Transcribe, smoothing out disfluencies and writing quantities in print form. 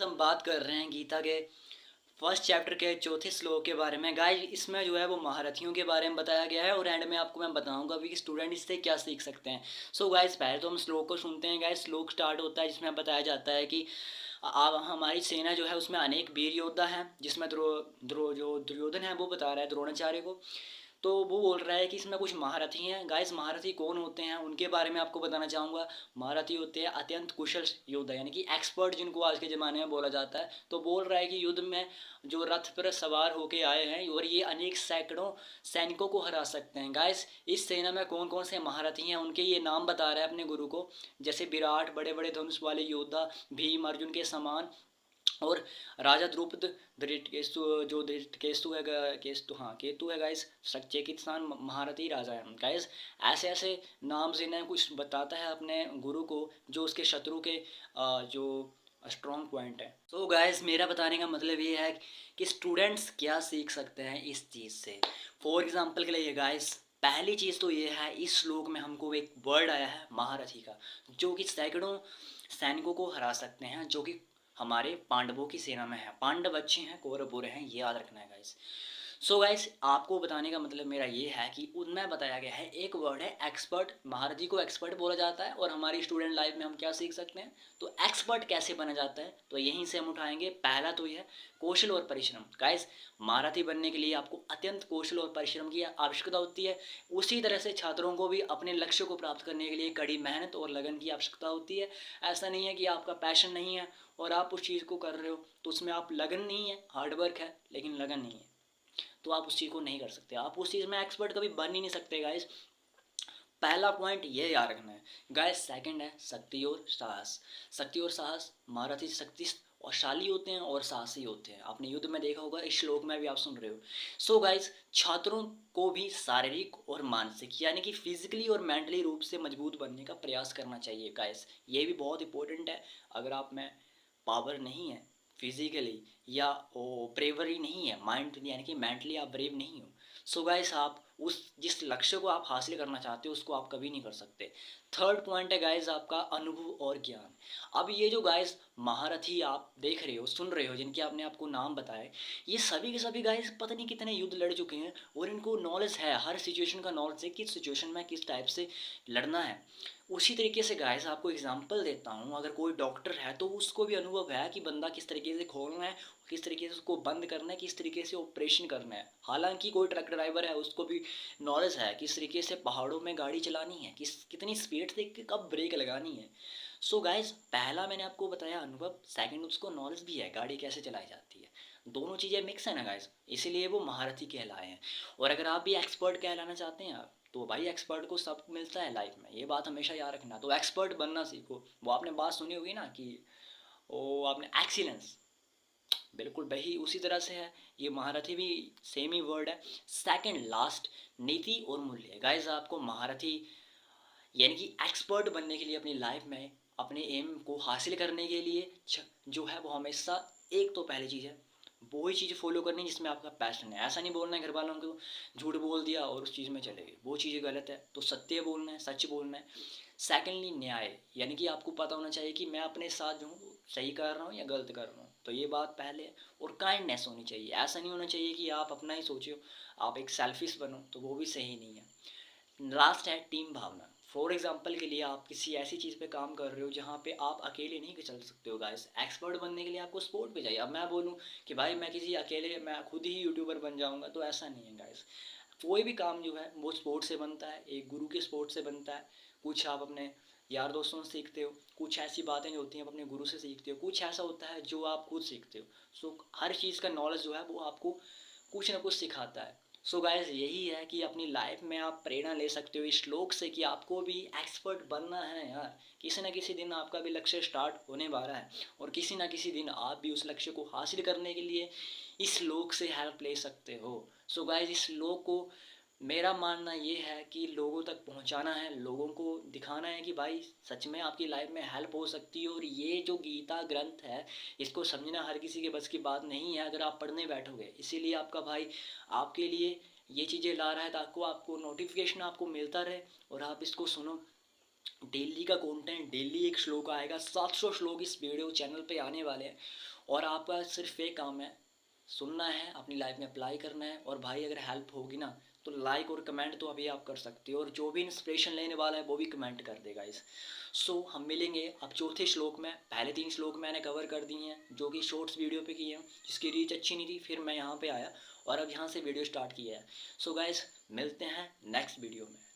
हम बात कर रहे हैं गीता के फर्स्ट चैप्टर के चौथे श्लोक के बारे में। गाइस इसमें जो है वो महारथियों के बारे में बताया गया है और एंड में आपको मैं बताऊंगा भी कि स्टूडेंट इससे क्या सीख सकते हैं। सो गाइस पहले तो हम श्लोक को सुनते हैं। गाइस श्लोक स्टार्ट होता है जिसमें बताया जाता है कि आप हमारी सेना जो है उसमें अनेक वीर योद्धा हैं, जिसमें जो दुर्योधन है वो बता रहा है द्रोणाचार्य को। तो वो बोल रहा है कि इसमें कुछ महारथी हैं। गाइस महारथी कौन होते हैं उनके बारे में आपको बताना चाहूँगा। महारथी होते हैं अत्यंत कुशल योद्धा, यानी कि एक्सपर्ट जिनको आज के ज़माने में बोला जाता है। तो बोल रहा है कि युद्ध में जो रथ पर सवार होके आए हैं और ये अनेक सैकड़ों सैनिकों को हरा सकते हैं। गाइस इस सेना में कौन कौन से महारथी हैं उनके ये नाम बता रहा है अपने गुरु को, जैसे विराट बड़े बड़े धनुष वाले योद्धा, भीम अर्जुन के समान, और राजा द्रुपद, धृतकेस्तु जो धृतकेस्तु है, केस्तु हाँ केतु है गाइस, चेकित्सान महारथी राजा है गाइस। ऐसे ऐसे नाम से इन्हें कुछ बताता है अपने गुरु को जो उसके शत्रु के जो स्ट्रॉन्ग पॉइंट है। तो गाइस मेरा बताने का मतलब ये है कि स्टूडेंट्स क्या सीख सकते हैं इस चीज़ से। फॉर एग्जांपल के लिए गाइस पहली चीज़ तो ये है, इस श्लोक में हमको एक वर्ड आया है महारथी का, जो कि सैकड़ों सैनिकों को हरा सकते हैं, जो कि हमारे पांडवों की सेना में है। पांडव अच्छे हैं कौरव बुरे हैं, ये याद रखना है गाइस। सो गाइस आपको बताने का मतलब मेरा ये है कि उनमें बताया गया है एक वर्ड है एक्सपर्ट। महारथी को एक्सपर्ट बोला जाता है और हमारी स्टूडेंट लाइफ में हम क्या सीख सकते हैं, तो एक्सपर्ट कैसे बना जाता है तो यहीं से हम उठाएंगे। पहला तो यह कौशल और परिश्रम। गाइस महारथी बनने के लिए आपको अत्यंत कौशल और परिश्रम की आवश्यकता होती है। उसी तरह से छात्रों को भी अपने लक्ष्य को प्राप्त करने के लिए कड़ी मेहनत और लगन की आवश्यकता होती है। ऐसा नहीं है कि आपका पैशन नहीं है और आप उस चीज़ को कर रहे हो तो उसमें आप लगन नहीं है, हार्डवर्क है लेकिन लगन नहीं है, तो आप उस चीज़ को नहीं कर सकते। आप उस चीज़ में एक्सपर्ट कभी बन ही नहीं सकते गाइस। पहला पॉइंट ये याद रखना है गाइस। सेकंड है शक्ति और साहस। शक्ति और साहस, महारथी शक्ति और शाली होते हैं और साहसी होते हैं। आपने युद्ध में देखा होगा, इस श्लोक में भी आप सुन रहे हो। सो गाइस छात्रों को भी शारीरिक और मानसिक यानी कि फिजिकली और मेंटली रूप से मजबूत बनने का प्रयास करना चाहिए गाइस। ये भी बहुत इंपॉर्टेंट है। अगर आप में पावर नहीं है फिजिकली, या वो ब्रेवरी नहीं है माइंड यानी कि मेंटली आप ब्रेव नहीं हो, सो गाइस आप उस जिस लक्ष्य को आप हासिल करना चाहते हो उसको आप कभी नहीं कर सकते। थर्ड पॉइंट है गाइस आपका अनुभव और ज्ञान। अब ये जो गाइस महारथी आप देख रहे हो सुन रहे हो जिनके आपने आपको नाम बताए, ये सभी के सभी गाइस पता नहीं कितने युद्ध लड़ चुके हैं और इनको नॉलेज है, हर सिचुएशन का नॉलेज है, किस सिचुएशन में किस टाइप से लड़ना है। उसी तरीके से गाइस आपको एग्जांपल देता हूँ, अगर कोई डॉक्टर है तो उसको भी अनुभव है कि बंदा किस तरीके से खोलना है, किस तरीके से उसको बंद करना है, किस तरीके से ऑपरेशन करना है। हालांकि कोई ट्रक ड्राइवर है उसको भी नॉलेज है किस तरीके से पहाड़ों में गाड़ी चलानी है, कितनी स्पीड से कब ब्रेक लगानी है। सो गाइस पहला मैंने आपको बताया अनुभव, सेकंड उसको नॉलेज भी है गाड़ी कैसे चलाई जाती है। दोनों चीज़ें मिक्स है ना गाइस, इसीलिए वो महारथी कहलाए हैं। और अगर आप भी एक्सपर्ट कहलाना चाहते हैं आप, तो भाई एक्सपर्ट को सब मिलता है लाइफ में, ये बात हमेशा याद रखना। तो एक्सपर्ट बनना सीखो। वो आपने बात सुनी होगी ना कि वो आपने एक्सीलेंस, बिल्कुल वही उसी तरह से है। ये महारथी भी सेम ही वर्ड है। सेकंड लास्ट नीति और मूल्य। गाइस आपको महारथी यानी कि एक्सपर्ट बनने के लिए अपनी लाइफ में अपने एम को हासिल करने के लिए जो है वो हमेशा एक तो पहली चीज़ है वही चीज़ फॉलो करनी जिसमें आपका पैशन है। ऐसा नहीं बोलना है घर वालों को झूठ बोल दिया और उस चीज़ में चले गए, वो चीज़ गलत है। तो सत्य बोलना है, सच बोलना है। सेकेंडली न्याय, यानी कि आपको पता होना चाहिए कि मैं अपने साथ जो हूँ सही कर रहा हूँ या गलत कर रहा हूँ, तो ये बात पहले है। और काइंडनेस होनी चाहिए, ऐसा नहीं होना चाहिए कि आप अपना ही सोचो, आप एक सेल्फिश बनो, तो वो भी सही नहीं है। लास्ट है टीम भावना। फॉर एग्जाम्पल के लिए आप किसी ऐसी चीज़ पे काम कर रहे हो जहाँ पे आप अकेले नहीं चल सकते हो गाइस। एक्सपर्ट बनने के लिए आपको स्पोर्ट पे चाहिए। अब मैं बोलूँ कि भाई मैं किसी अकेले मैं खुद ही यूट्यूबर बन जाऊँगा, तो ऐसा नहीं है गाइस। कोई भी काम जो है वो स्पोर्ट से बनता है, एक गुरु के स्पोर्ट से बनता है। कुछ आप अपने यार दोस्तों से सीखते हो, कुछ ऐसी बातें जो होती हैं आप अपने गुरु से सीखते हो, कुछ ऐसा होता है जो आप खुद सीखते हो। सो हर चीज़ का नॉलेज जो है वो आपको कुछ ना कुछ सिखाता है। सो गाइस यही है कि अपनी लाइफ में आप प्रेरणा ले सकते हो इस श्लोक से कि आपको भी एक्सपर्ट बनना है यार। किसी ना किसी दिन आपका भी लक्ष्य स्टार्ट होने वाला है और किसी ना किसी दिन आप भी उस लक्ष्य को हासिल करने के लिए इस श्लोक से हेल्प ले सकते हो। सो गाइस इस श्लोक को मेरा मानना ये है कि लोगों तक पहुंचाना है, लोगों को दिखाना है कि भाई सच में आपकी लाइफ में हेल्प हो सकती है। और ये जो गीता ग्रंथ है इसको समझना हर किसी के बस की बात नहीं है अगर आप पढ़ने बैठोगे। इसीलिए आपका भाई आपके लिए ये चीज़ें ला रहा है ताकि आपको नोटिफिकेशन आपको मिलता रहे और आप इसको सुनो। डेली का कंटेंट, डेली एक श्लोक आएगा, 700 श्लोक इस वीडियो चैनल पे आने वाले हैं। और आपका सिर्फ एक काम है, सुनना है, अपनी लाइफ में अप्लाई करना है। और भाई अगर हेल्प होगी ना तो लाइक और कमेंट तो अभी आप कर सकते हो, और जो भी इंस्पिरेशन लेने वाला है वो भी कमेंट कर देगा इस। सो हम मिलेंगे अब चौथे श्लोक में। पहले 3 श्लोक मैंने कवर कर दिए हैं जो कि शॉर्ट्स वीडियो पे किए हैं, जिसकी रीच अच्छी नहीं थी, फिर मैं यहाँ पे आया और अब यहाँ से वीडियो स्टार्ट किया है। सो गाइस मिलते हैं नेक्स्ट वीडियो में।